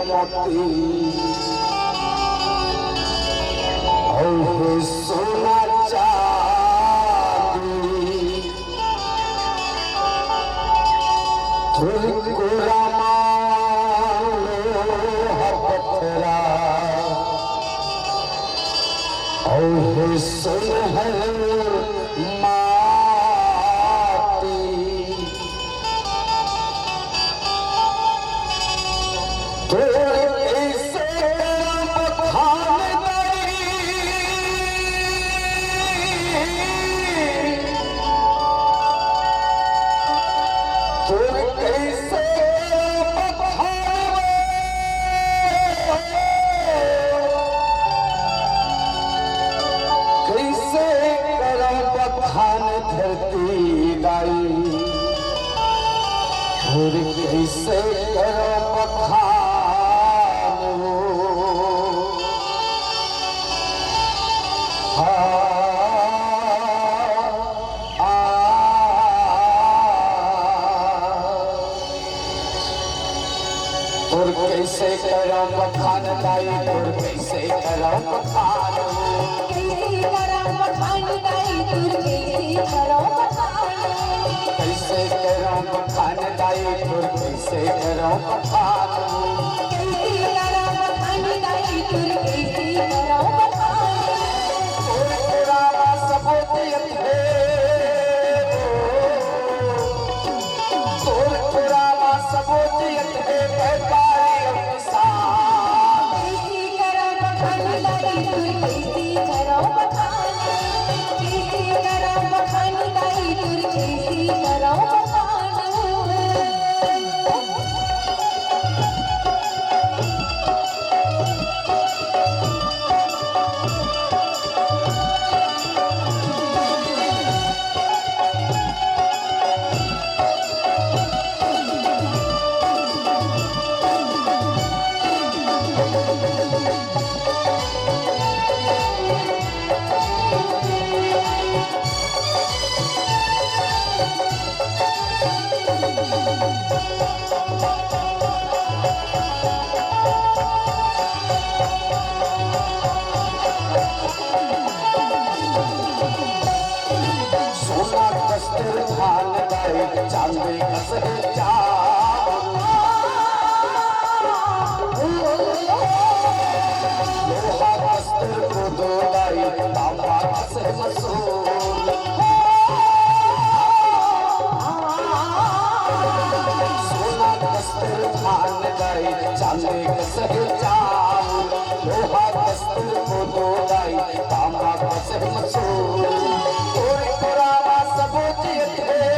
मोती और सोना चांदी तुझको लोहा पत्थरा और सुनहर धरती गाई और कैसे करो बखान और कैसे करो बखान गाई और कैसे करो बखान कैसे करो बखान दाई तुर कैसे करो बखान पुराना सबूत है पुराना सबूत है व्यापारी चांदी लोहा कस्तर को दो लाई तांबा से मसूल सोना कस्तर धान गाई चांदी कसर चावल लोहा कस्तर को दो लाई तांबा से मसूल और पुराना सबूत है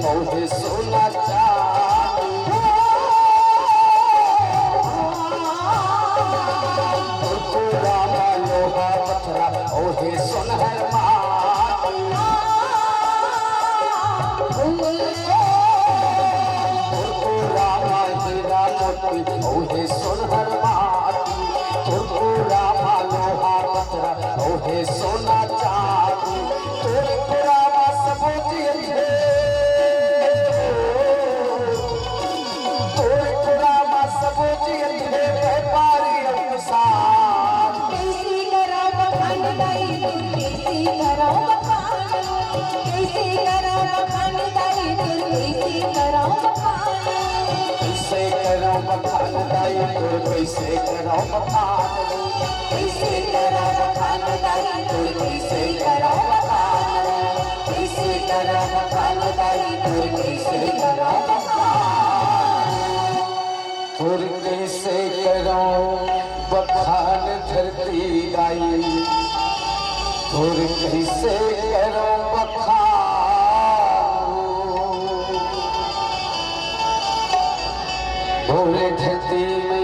औहे सोना पुराना लोहा पत्थरा औहे सुनहर पुराना हीरा मोती औहे सुनहर पुराना लोहा पत्थरा औहे सोना चांदी तोर पुराना सबूत है कैसे करो बखान दाई दाई तोर कैसे करो बखान कैसे करो बखान दाई तोर कैसे करो बखान कैसे करो बखान दाई तोर कैसे करो बखान तोर कैसे करो बखान धरती दाई तोर कैसे करो बखान बोले धरती में